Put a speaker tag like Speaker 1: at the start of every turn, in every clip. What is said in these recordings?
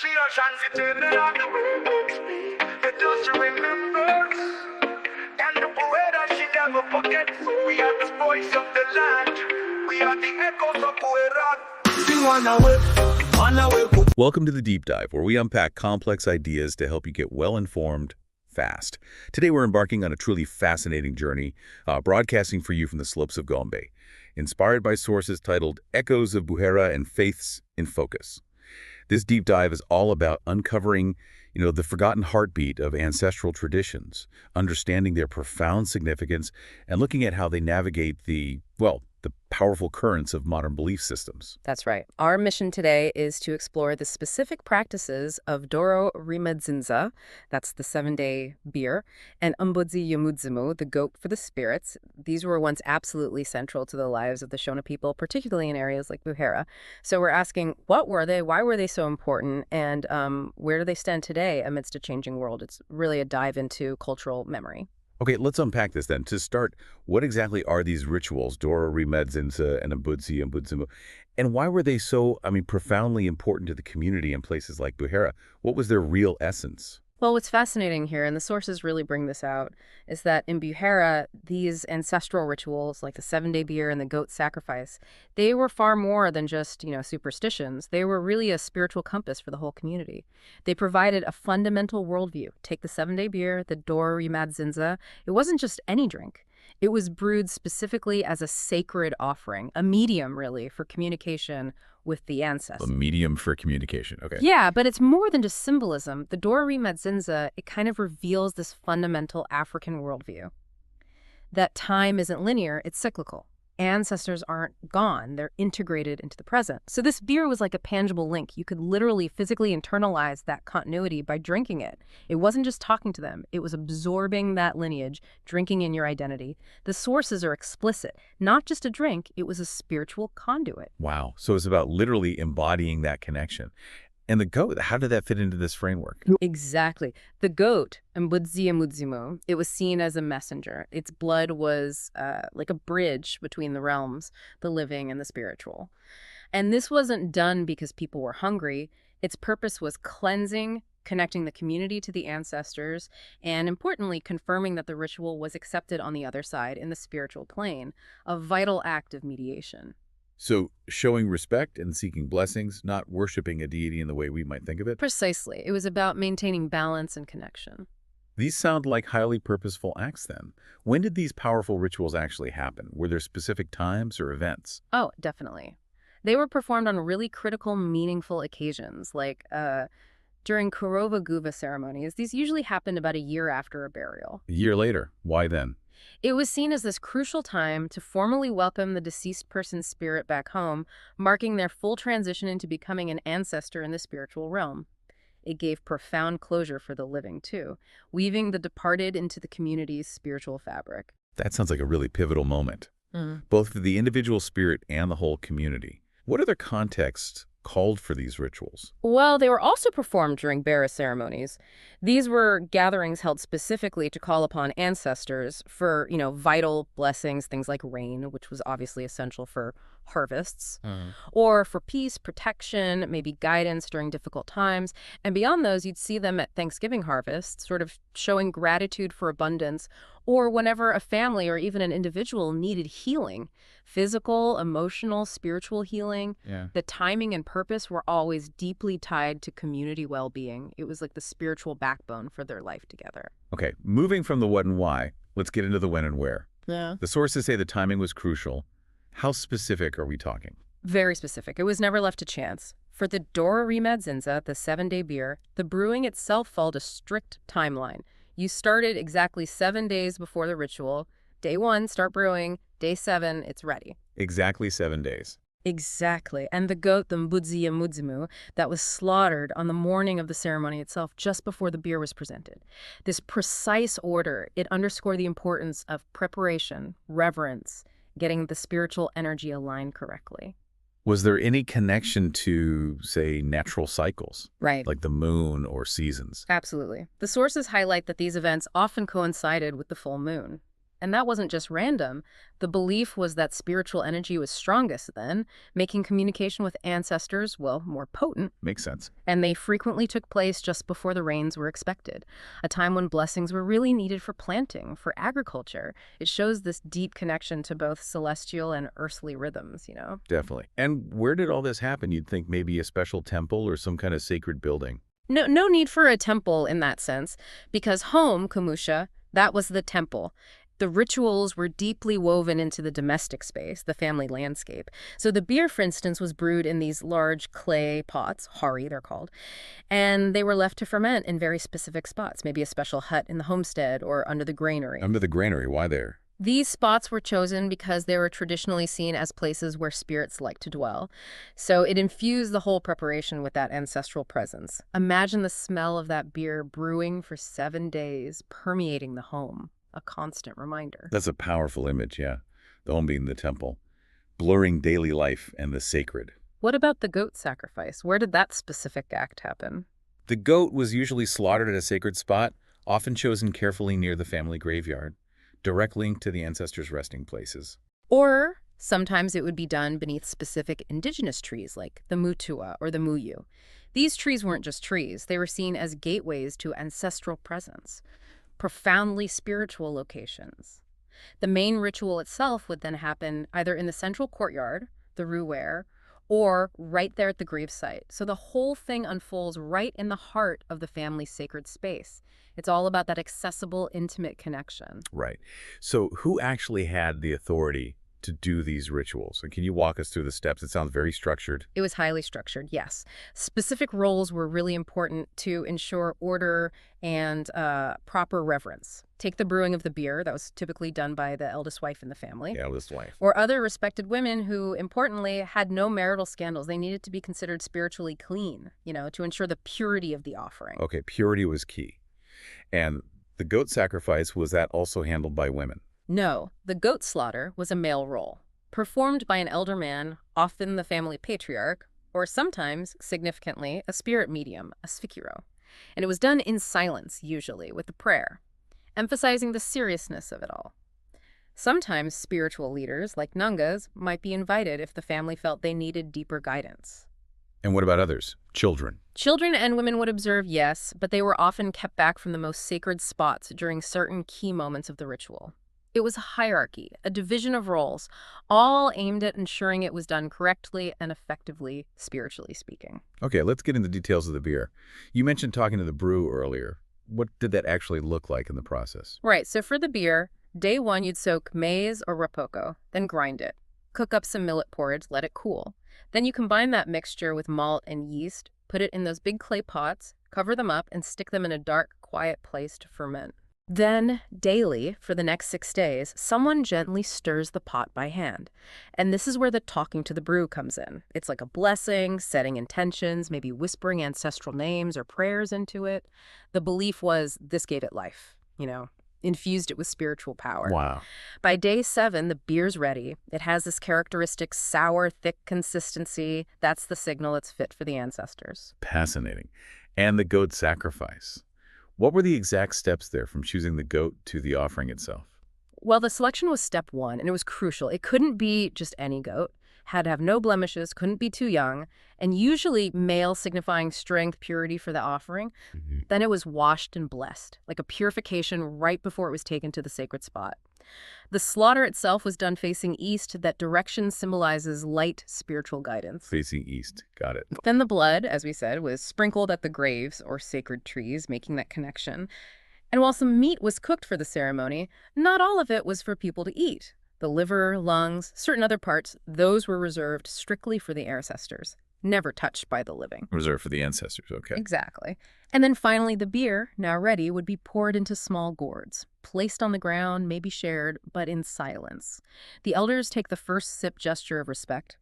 Speaker 1: oceans eternal on the way. Let us remember. And the Buhera she never forgets. We are the voice of the land. We are the echoes of Buhera. Sing one away, one away.
Speaker 2: Welcome to the Deep Dive, where we unpack complex ideas to help you get well-informed fast. Today we're embarking on a truly fascinating journey, broadcasting for you from the slopes of Gombe, inspired by sources titled Echoes of Buhera and Faiths in Focus. This deep dive is all about uncovering, the forgotten heartbeat of ancestral traditions, understanding their profound significance, and looking at how they navigate the powerful currents of modern belief systems.
Speaker 3: That's right. Our mission today is to explore the specific practices of doro remadzinza, that's the 7-day beer, and mbudzi yemudzimu, the goat for the spirits. These were once absolutely central to the lives of the Shona people, particularly in areas like Buhera. So we're asking, what were they, why were they so important, and where do they stand today amidst a changing world? It's really a dive into cultural memory.
Speaker 2: Okay, let's unpack this then. To start, what exactly are these rituals, doro remadzinza and mbudzi yemudzimu, and why were they so, profoundly important to the community in places like Buhera? What was their real essence?
Speaker 3: Well, what's fascinating here, and the sources really bring this out, is that in Buhera, these ancestral rituals, like the 7-day beer and the goat sacrifice, they were far more than just, superstitions. They were really a spiritual compass for the whole community. They provided a fundamental worldview. Take the 7-day beer, the doro remadzinza. It wasn't just any drink. It was brewed specifically as a sacred offering, a medium, really, for communication with the ancestors.
Speaker 2: A medium for communication, okay.
Speaker 3: Yeah, but it's more than just symbolism. The doro remadzinza, it kind of reveals this fundamental African worldview. That time isn't linear, it's cyclical. Ancestors aren't gone, they're integrated into the present. So this beer was like a tangible link. You could literally physically internalize that continuity by drinking it. It wasn't just talking to them, it was absorbing that lineage, drinking in your identity. The sources are explicit. Not just a drink, it was a spiritual conduit.
Speaker 2: Wow, so it's about literally embodying that connection. And the goat, how did that fit into this framework?
Speaker 3: Exactly. The goat, mbudzi yemudzimu, it was seen as a messenger. Its blood was like a bridge between the realms, the living and the spiritual. And this wasn't done because people were hungry. Its purpose was cleansing, connecting the community to the ancestors, and importantly, confirming that the ritual was accepted on the other side in the spiritual plane, a vital act of mediation.
Speaker 2: So showing respect and seeking blessings, not worshiping a deity in the way we might think of it?
Speaker 3: Precisely. It was about maintaining balance and connection.
Speaker 2: These sound like highly purposeful acts then. When did these powerful rituals actually happen? Were there specific times or events?
Speaker 3: Oh, definitely. They were performed on really critical, meaningful occasions, like during Kurova Guva ceremonies. These usually happened about a year after a burial.
Speaker 2: A year later. Why then?
Speaker 3: It was seen as this crucial time to formally welcome the deceased person's spirit back home, marking their full transition into becoming an ancestor in the spiritual realm. It gave profound closure for the living, too, weaving the departed into the community's spiritual fabric.
Speaker 2: That sounds like a really pivotal moment, both for the individual spirit and the whole community. What other contexts called for these rituals?
Speaker 3: Well, they were also performed during Buhera ceremonies. These were gatherings held specifically to call upon ancestors for, vital blessings, things like rain, which was obviously essential for harvests, or for peace, protection, maybe guidance during difficult times. And beyond those, you'd see them at Thanksgiving harvests, sort of showing gratitude for abundance, or whenever a family or even an individual needed healing, physical, emotional, spiritual healing.
Speaker 2: Yeah.
Speaker 3: The timing and purpose were always deeply tied to community well-being. It was like the spiritual backbone for their life together.
Speaker 2: Okay, moving from the what and why, let's get into the when and where.
Speaker 3: Yeah.
Speaker 2: The sources say the timing was crucial. How specific are we talking?
Speaker 3: Very specific. It was never left to chance. For the doro remadzinza, the 7-day beer, the brewing itself followed a strict timeline. You started exactly 7 days before the ritual. Day 1, start brewing. Day 7, it's ready.
Speaker 2: Exactly 7 days.
Speaker 3: Exactly. And the goat, the mbudzi yemudzimu, that was slaughtered on the morning of the ceremony itself, just before the beer was presented. This precise order, it underscored the importance of preparation, reverence, getting the spiritual energy aligned correctly.
Speaker 2: Was there any connection to, say, natural cycles?
Speaker 3: Right.
Speaker 2: Like the moon or seasons?
Speaker 3: Absolutely. The sources highlight that these events often coincided with the full moon. And that wasn't just random. The belief was that spiritual energy was strongest then, making communication with ancestors, well, more potent.
Speaker 2: Makes sense.
Speaker 3: And they frequently took place just before the rains were expected, a time when blessings were really needed for planting, for agriculture. It shows this deep connection to both celestial and earthly rhythms, you know?
Speaker 2: Definitely. And where did all this happen? You'd think maybe a special temple or some kind of sacred building.
Speaker 3: No need for a temple in that sense, because home, Kumusha, that was the temple. The rituals were deeply woven into the domestic space, the family landscape. So the beer, for instance, was brewed in these large clay pots, hari they're called, and they were left to ferment in very specific spots, maybe a special hut in the homestead or under the granary.
Speaker 2: Under the granary, why there?
Speaker 3: These spots were chosen because they were traditionally seen as places where spirits like to dwell. So it infused the whole preparation with that ancestral presence. Imagine the smell of that beer brewing for 7 days, permeating the home. A constant reminder.
Speaker 2: That's a powerful image, yeah. The home being the temple, blurring daily life and the sacred.
Speaker 3: What about the goat sacrifice? Where did that specific act happen?
Speaker 2: The goat was usually slaughtered at a sacred spot, often chosen carefully near the family graveyard, direct link to the ancestors' resting places.
Speaker 3: Or sometimes it would be done beneath specific indigenous trees like the mutua or the muyu. These trees weren't just trees. They were seen as gateways to ancestral presence, profoundly spiritual locations. The main ritual itself would then happen either in the central courtyard, the ruware, or right there at the gravesite. So the whole thing unfolds right in the heart of the family's sacred space. It's all about that accessible, intimate connection.
Speaker 2: Right. So who actually had the authority to do these rituals? And can you walk us through the steps? It sounds very structured.
Speaker 3: It was highly structured, yes. Specific roles were really important to ensure order and proper reverence. Take the brewing of the beer. That was typically done by the eldest wife in the family.
Speaker 2: Yeah, eldest wife.
Speaker 3: Or other respected women who, importantly, had no marital scandals. They needed to be considered spiritually clean, you know, to ensure the purity of the offering.
Speaker 2: Okay, purity was key. And the goat sacrifice, was that also handled by women?
Speaker 3: No, the goat slaughter was a male role, performed by an elder man, often the family patriarch, or sometimes, significantly, a spirit medium, a svikiro. And it was done in silence, usually, with a prayer, emphasizing the seriousness of it all. Sometimes spiritual leaders, like Nungas, might be invited if the family felt they needed deeper guidance.
Speaker 2: And what about others? Children?
Speaker 3: Children and women would observe, yes, but they were often kept back from the most sacred spots during certain key moments of the ritual. It was a hierarchy, a division of roles, all aimed at ensuring it was done correctly and effectively, spiritually speaking.
Speaker 2: Okay, let's get into the details of the beer. You mentioned talking to the brew earlier. What did that actually look like in the process?
Speaker 3: Right, so for the beer, day one you'd soak maize or rapoko, then grind it. Cook up some millet porridge, let it cool. Then you combine that mixture with malt and yeast, put it in those big clay pots, cover them up, and stick them in a dark, quiet place to ferment. Then, daily, for the next 6 days, someone gently stirs the pot by hand. And this is where the talking to the brew comes in. It's like a blessing, setting intentions, maybe whispering ancestral names or prayers into it. The belief was this gave it life, you know, infused it with spiritual power.
Speaker 2: Wow.
Speaker 3: By day 7, the beer's ready. It has this characteristic sour, thick consistency. That's the signal it's fit for the ancestors.
Speaker 2: Fascinating. And the goat sacrifice. What were the exact steps there from choosing the goat to the offering itself?
Speaker 3: Well, the selection was step 1, and it was crucial. It couldn't be just any goat. Had to have no blemishes, couldn't be too young, and usually male signifying strength, purity for the offering. Then it was washed and blessed, like a purification right before it was taken to the sacred spot. The slaughter itself was done facing east. That direction symbolizes light spiritual guidance.
Speaker 2: Facing east. Got it.
Speaker 3: Then the blood, as we said, was sprinkled at the graves or sacred trees, making that connection. And while some meat was cooked for the ceremony, not all of it was for people to eat. The liver, lungs, certain other parts, those were reserved strictly for the ancestors, never touched by the living.
Speaker 2: Reserved for the ancestors, okay.
Speaker 3: Exactly. And then finally the beer, now ready, would be poured into small gourds, placed on the ground, maybe shared, but in silence. The elders take the first sip gesture of respect,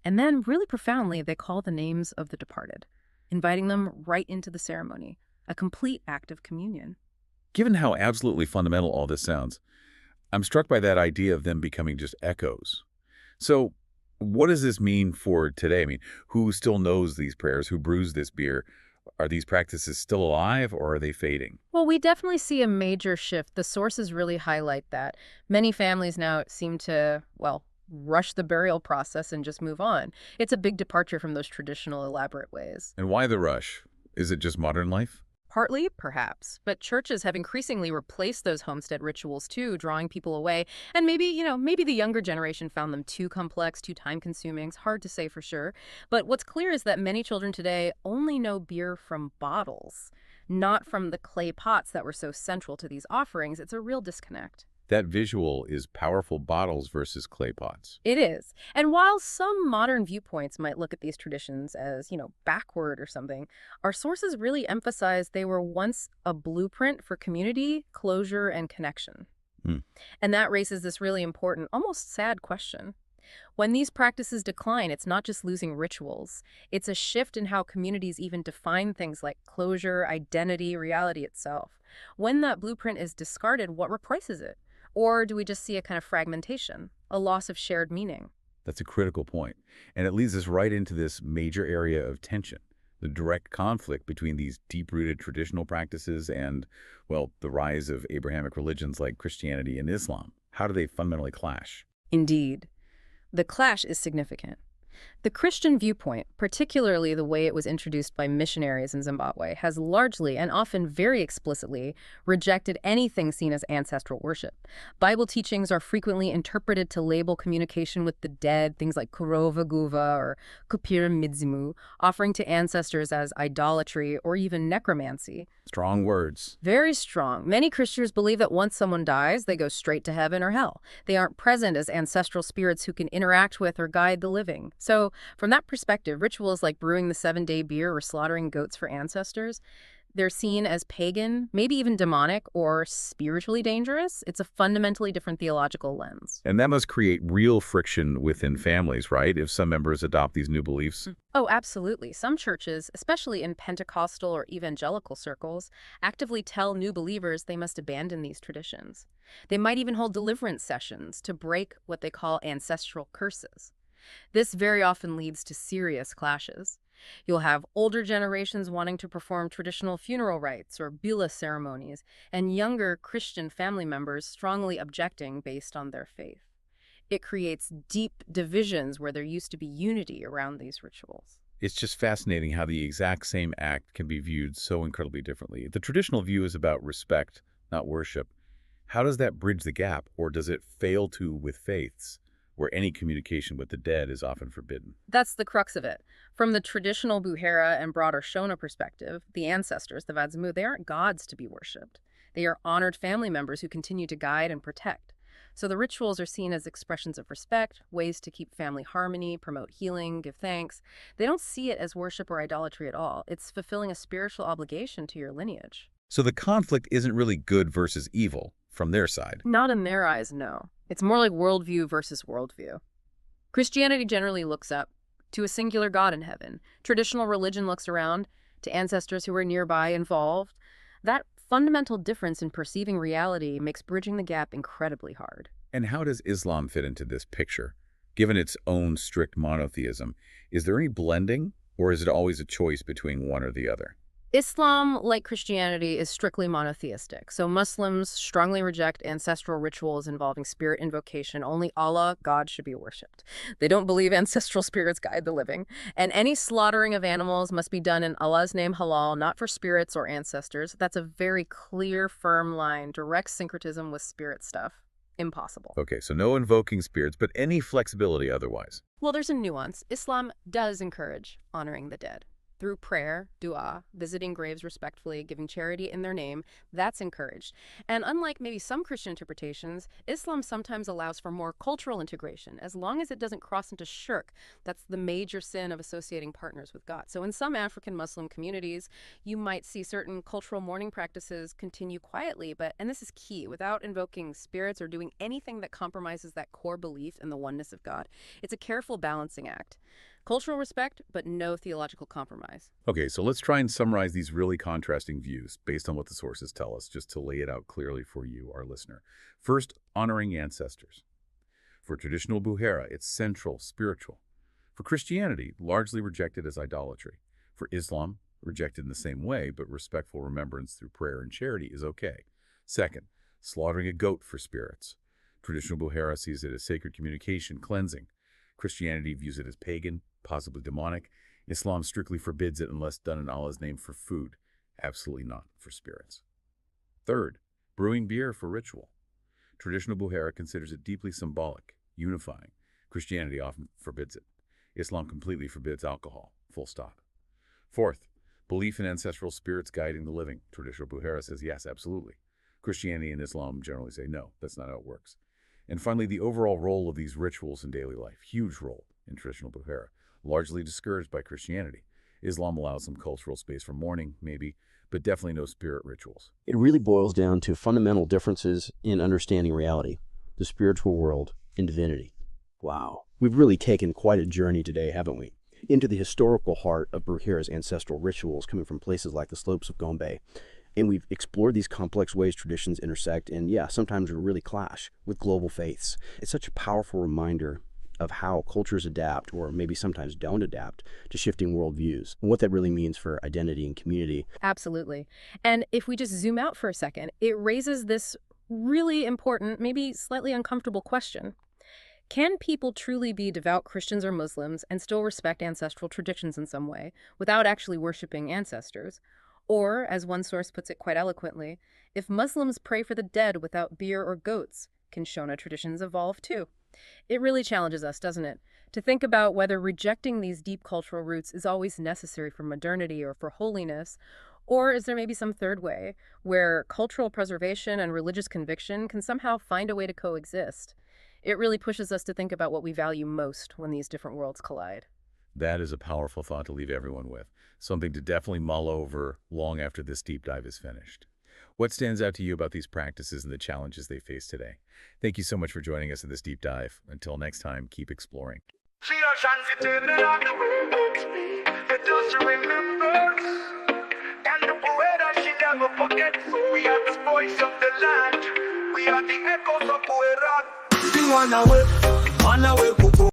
Speaker 3: and then really profoundly they call the names of the departed, inviting them right into the ceremony, a complete act of communion.
Speaker 2: Given how absolutely fundamental all this sounds, I'm struck by that idea of them becoming just echoes. So what does this mean for today? I mean, who still knows these prayers? Who brews this beer? Are these practices still alive, or are they fading?
Speaker 3: Well, we definitely see a major shift. The sources really highlight that. Many families now seem to, well, rush the burial process and just move on. It's a big departure from those traditional, elaborate ways.
Speaker 2: And why the rush? Is it just modern life?
Speaker 3: Partly, perhaps, but churches have increasingly replaced those homestead rituals too, drawing people away. And maybe, maybe the younger generation found them too complex, too time-consuming. It's hard to say for sure. But what's clear is that many children today only know beer from bottles, not from the clay pots that were so central to these offerings. It's a real disconnect.
Speaker 2: That visual is powerful bottles versus clay pots.
Speaker 3: It is. And while some modern viewpoints might look at these traditions as, backward or something, our sources really emphasize they were once a blueprint for community, closure, and connection.
Speaker 2: Hmm.
Speaker 3: And that raises this really important, almost sad question. When these practices decline, it's not just losing rituals. It's a shift in how communities even define things like closure, identity, reality itself. When that blueprint is discarded, what replaces it? Or do we just see a kind of fragmentation, a loss of shared meaning?
Speaker 2: That's a critical point. And it leads us right into this major area of tension, the direct conflict between these deep-rooted traditional practices and, well, the rise of Abrahamic religions like Christianity and Islam. How do they fundamentally clash?
Speaker 3: Indeed. The clash is significant. The Christian viewpoint, particularly the way it was introduced by missionaries in Zimbabwe, has largely and often very explicitly rejected anything seen as ancestral worship. Bible teachings are frequently interpreted to label communication with the dead, things like kurova guva or remadzinza, offering to ancestors as idolatry or even necromancy.
Speaker 2: Strong words.
Speaker 3: Very strong. Many Christians believe that once someone dies, they go straight to heaven or hell. They aren't present as ancestral spirits who can interact with or guide the living. So, from that perspective, rituals like brewing the 7-day beer or slaughtering goats for ancestors, they're seen as pagan, maybe even demonic or spiritually dangerous. It's a fundamentally different theological lens.
Speaker 2: And that must create real friction within families, right? If some members adopt these new beliefs.
Speaker 3: Oh, absolutely. Some churches, especially in Pentecostal or evangelical circles, actively tell new believers they must abandon these traditions. They might even hold deliverance sessions to break what they call ancestral curses. This very often leads to serious clashes. You'll have older generations wanting to perform traditional funeral rites or bila ceremonies, and younger Christian family members strongly objecting based on their faith. It creates deep divisions where there used to be unity around these rituals.
Speaker 2: It's just fascinating how the exact same act can be viewed so incredibly differently. The traditional view is about respect, not worship. How does that bridge the gap, or does it fail to with faiths, where any communication with the dead is often forbidden?
Speaker 3: That's the crux of it. From the traditional Buhera and broader Shona perspective, the ancestors, the Yemudzimu, they aren't gods to be worshipped. They are honored family members who continue to guide and protect. So the rituals are seen as expressions of respect, ways to keep family harmony, promote healing, give thanks. They don't see it as worship or idolatry at all. It's fulfilling a spiritual obligation to your lineage.
Speaker 2: So the conflict isn't really good versus evil from their side.
Speaker 3: Not in their eyes, no. It's more like worldview versus worldview. Christianity generally looks up to a singular God in heaven. Traditional religion looks around to ancestors who are nearby, involved. That fundamental difference in perceiving reality makes bridging the gap incredibly hard.
Speaker 2: And how does Islam fit into this picture? Given its own strict monotheism, is there any blending, or is it always a choice between one or the other?
Speaker 3: Islam, like Christianity, is strictly monotheistic. So Muslims strongly reject ancestral rituals involving spirit invocation. Only Allah, God, should be worshipped. They don't believe ancestral spirits guide the living. And any slaughtering of animals must be done in Allah's name halal, not for spirits or ancestors. That's a very clear, firm line. Direct syncretism with spirit stuff. Impossible.
Speaker 2: Okay, so no invoking spirits, but any flexibility otherwise.
Speaker 3: Well, there's a nuance. Islam does encourage honoring the dead. Through prayer, dua, visiting graves respectfully, giving charity in their name, that's encouraged. And unlike maybe some Christian interpretations, Islam sometimes allows for more cultural integration, as long as it doesn't cross into shirk. That's the major sin of associating partners with God. So in some African Muslim communities, you might see certain cultural mourning practices continue quietly, and this is key, without invoking spirits or doing anything that compromises that core belief in the oneness of God. It's a careful balancing act. Cultural respect, but no theological compromise.
Speaker 2: Okay, so let's try and summarize these really contrasting views based on what the sources tell us, just to lay it out clearly for you, our listener. First, honoring ancestors. For traditional Buhera, it's central, spiritual. For Christianity, largely rejected as idolatry. For Islam, rejected in the same way, but respectful remembrance through prayer and charity is okay. Second, slaughtering a goat for spirits. Traditional Buhera sees it as sacred communication, cleansing. Christianity views it as pagan, possibly demonic. Islam strictly forbids it unless done in Allah's name for food, absolutely not for spirits. Third, brewing beer for ritual. Traditional Buhera considers it deeply symbolic, unifying. Christianity often forbids it. Islam completely forbids alcohol, full stop. Fourth, belief in ancestral spirits guiding the living. Traditional Buhera says yes, absolutely. Christianity and Islam generally say no, that's not how it works. And finally, the overall role of these rituals in daily life, huge role in traditional Buhera, largely discouraged by Christianity. Islam allows some cultural space for mourning, maybe, but definitely no spirit rituals.
Speaker 4: It really boils down to fundamental differences in understanding reality, the spiritual world, and divinity. Wow. We've really taken quite a journey today, haven't we? Into the historical heart of Buhera's ancestral rituals coming from places like the slopes of Gombe. And we've explored these complex ways traditions intersect and, yeah, sometimes really clash with global faiths. It's such a powerful reminder of how cultures adapt, or maybe sometimes don't adapt, to shifting worldviews, and what that really means for identity and community.
Speaker 3: Absolutely. And if we just zoom out for a second, it raises this really important, maybe slightly uncomfortable question. Can people truly be devout Christians or Muslims and still respect ancestral traditions in some way without actually worshiping ancestors? Or, as one source puts it quite eloquently, if Muslims pray for the dead without beer or goats, can Shona traditions evolve too? It really challenges us, doesn't it, to think about whether rejecting these deep cultural roots is always necessary for modernity or for holiness, or is there maybe some third way where cultural preservation and religious conviction can somehow find a way to coexist? It really pushes us to think about what we value most when these different worlds collide.
Speaker 2: That is a powerful thought to leave everyone with, something to definitely mull over long after this deep dive is finished. What stands out to you about these practices and the challenges they face today? Thank you so much for joining us in this deep dive. Until next time, keep exploring.
Speaker 1: See oceans eternal on the wind, it does remember. And the poet she never forgets. We are the voice of the land. We are the echoes of Buhera. Sing on our way,